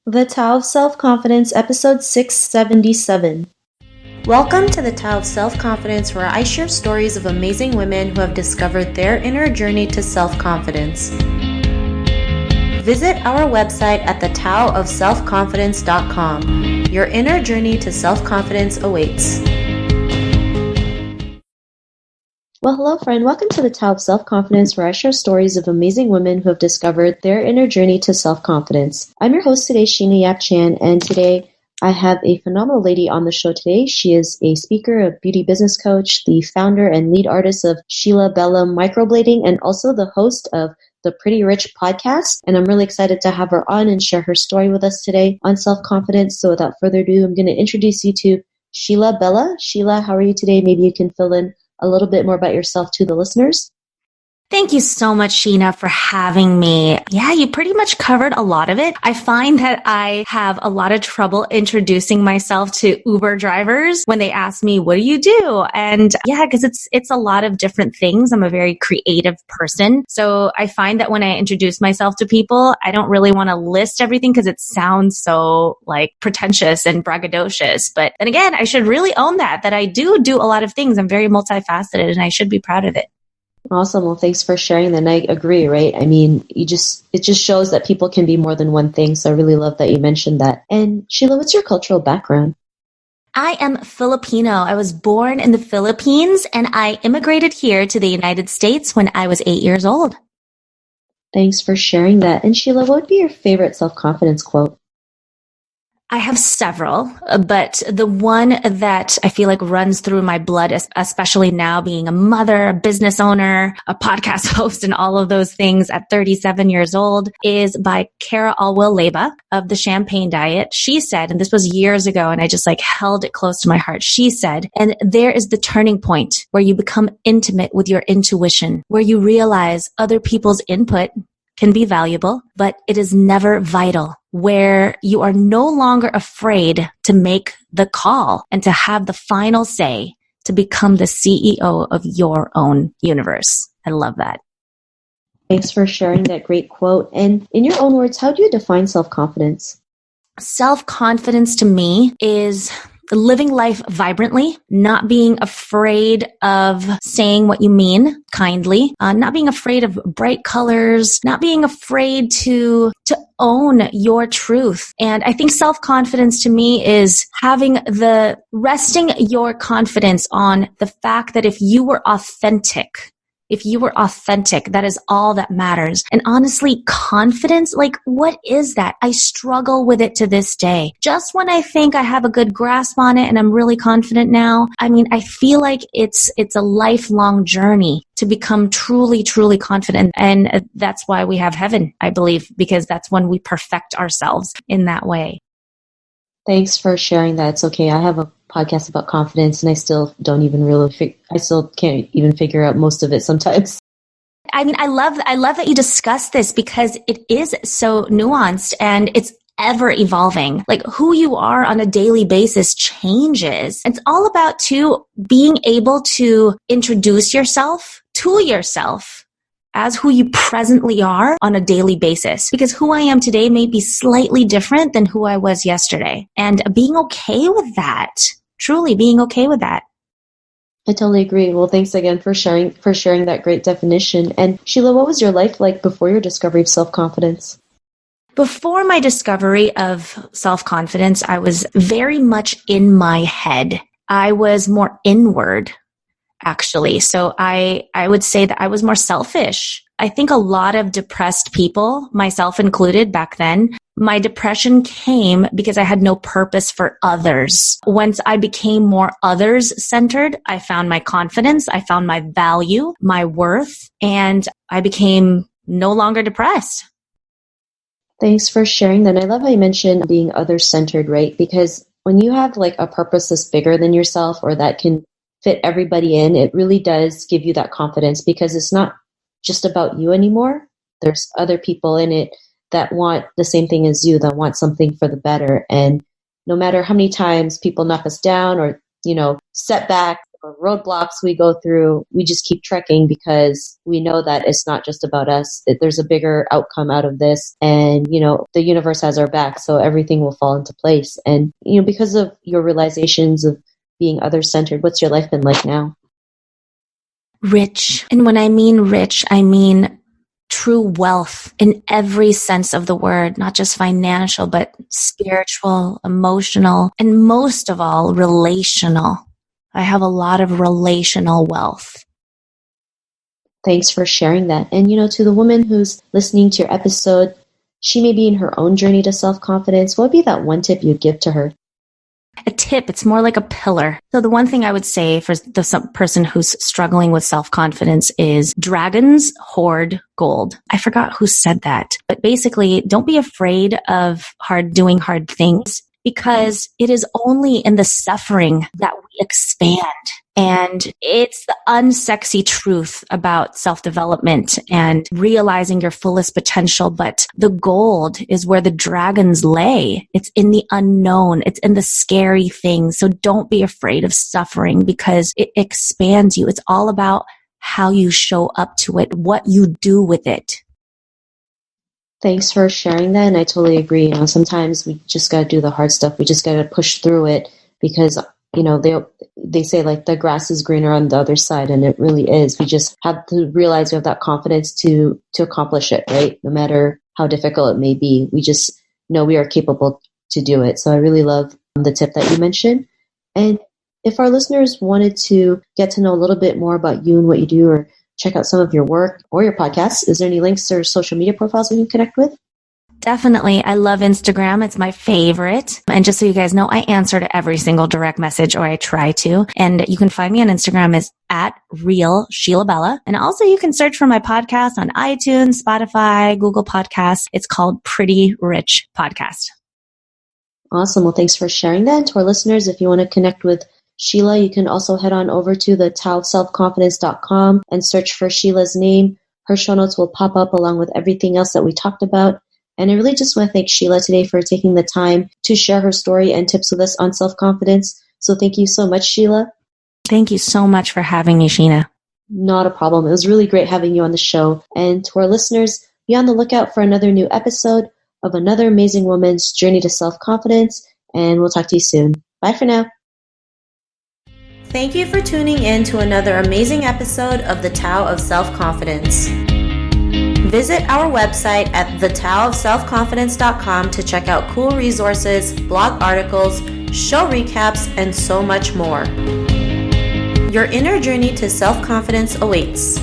The Tao of Self-Confidence, episode 677. Welcome to the Tao of Self-Confidence, where I share stories of amazing women who have discovered their inner journey to self-confidence. Visit our website at thetaoofselfconfidence.com. Your inner journey to self-confidence awaits. Well, hello, friend. Welcome to the Tao of Self-Confidence, where I share stories of amazing women who have discovered their inner journey to self-confidence. I'm your host today, Sheena Yap Chan, and today I have a phenomenal lady on the show today. She is a speaker, a beauty business coach, the founder and lead artist of Sheila Bella Microblading, and also the host of the Pretty Rich podcast. And I'm really excited to have her on and share her story with us today on self-confidence. So without further ado, I'm going to introduce you to Sheila Bella. Sheila, how are you today? Maybe you can fill in a little bit more about yourself to the listeners. Thank you so much, Sheena, for having me. Yeah, you pretty much covered a lot of it. I find that I have a lot of trouble introducing myself to Uber drivers when they ask me, what do you do? And yeah, because it's a lot of different things. I'm a very creative person. So I find that when I introduce myself to people, I don't really want to list everything because it sounds so like pretentious and braggadocious. But then again, I should really own that I do a lot of things. I'm very multifaceted and I should be proud of it. Awesome. Well, thanks for sharing that. And I agree, right? I mean, it just shows that people can be more than one thing. So I really love that you mentioned that. And Sheila, what's your cultural background? I am Filipino. I was born in the Philippines and I immigrated here to the United States when I was 8 years old. Thanks for sharing that. And Sheila, what would be your favorite self-confidence quote? I have several, but the one that I feel like runs through my blood, especially now being a mother, a business owner, a podcast host, and all of those things at 37 years old, is by Cara Alwill-Leyba of the Champagne Diet. She said, and this was years ago, and I just like held it close to my heart. She said, and there is the turning point where you become intimate with your intuition, where you realize other people's input can be valuable, but it is never vital, where you are no longer afraid to make the call and to have the final say to become the CEO of your own universe. I love that. Thanks for sharing that great quote. And in your own words, how do you define self-confidence? Self-confidence to me is living life vibrantly, not being afraid of saying what you mean kindly, not being afraid of bright colors, not being afraid to own your truth. And I think self-confidence to me is resting your confidence on the fact that if you were authentic, that is all that matters. And honestly, confidence, like what is that? I struggle with it to this day. Just when I think I have a good grasp on it and I'm really confident now, I mean, I feel like it's a lifelong journey to become truly, truly confident. And that's why we have heaven, I believe, because that's when we perfect ourselves in that way. Thanks for sharing that. It's okay. I have a podcast about confidence and I still don't even I still can't even figure out most of it sometimes. I mean, I love that you discuss this because it is so nuanced and it's ever evolving. Like who you are on a daily basis changes. It's all about being able to introduce yourself to yourself as who you presently are on a daily basis. Because who I am today may be slightly different than who I was yesterday. And being okay with that, truly being okay with that. I totally agree. Well, thanks again for sharing that great definition. And Sheila, what was your life like before your discovery of self-confidence? Before my discovery of self-confidence, I was very much in my head. I was more inward, actually. So I would say that I was more selfish. I think a lot of depressed people, myself included back then, my depression came because I had no purpose for others. Once I became more others-centered, I found my confidence, I found my value, my worth, and I became no longer depressed. Thanks for sharing that. And I love how you mentioned being others-centered, right? Because when you have like a purpose that's bigger than yourself or that can fit everybody in, it really does give you that confidence because it's not just about you anymore. There's other people in it that want the same thing as you, that want something for the better. And no matter how many times people knock us down or, setbacks whatever roadblocks we go through, we just keep trekking because we know that it's not just about us. There's a bigger outcome out of this. And, the universe has our back, so everything will fall into place. And, because of your realizations of being other-centered, what's your life been like now? Rich. And when I mean rich, I mean true wealth in every sense of the word, not just financial, but spiritual, emotional, and most of all, relational. I have a lot of relational wealth. Thanks for sharing that. And, to the woman who's listening to your episode, she may be in her own journey to self-confidence. What would be that one tip you'd give to her? A tip, it's more like a pillar. So the one thing I would say for the person who's struggling with self-confidence is dragons hoard gold. I forgot who said that, but basically don't be afraid of doing hard things, because it is only in the suffering that we expand. And it's the unsexy truth about self-development and realizing your fullest potential. But the gold is where the dragons lay. It's in the unknown. It's in the scary things. So don't be afraid of suffering, because it expands you. It's all about how you show up to it, what you do with it. Thanks for sharing that. And I totally agree. Sometimes we just got to do the hard stuff. We just got to push through it because, they say like the grass is greener on the other side. And it really is. We just have to realize we have that confidence to accomplish it, right? No matter how difficult it may be, we just know we are capable to do it. So I really love the tip that you mentioned. And if our listeners wanted to get to know a little bit more about you and what you do, or check out some of your work or your podcast, is there any links or social media profiles we can connect with? Definitely. I love Instagram. It's my favorite. And just so you guys know, I answer to every single direct message, or I try to. And you can find me on Instagram as @real Sheila Bella. And also you can search for my podcast on iTunes, Spotify, Google Podcasts. It's called Pretty Rich Podcast. Awesome. Well, thanks for sharing that. To our listeners, if you want to connect with Sheila, you can also head on over to the taoofselfconfidence.com and search for Sheila's name. Her show notes will pop up along with everything else that we talked about. And I really just want to thank Sheila today for taking the time to share her story and tips with us on self-confidence. So thank you so much, Sheila. Thank you so much for having me, Sheena. Not a problem. It was really great having you on the show. And to our listeners, be on the lookout for another new episode of another amazing woman's journey to self-confidence. And we'll talk to you soon. Bye for now. Thank you for tuning in to another amazing episode of The Tao of Self-Confidence. Visit our website at thetaoofselfconfidence.com to check out cool resources, blog articles, show recaps, and so much more. Your inner journey to self-confidence awaits.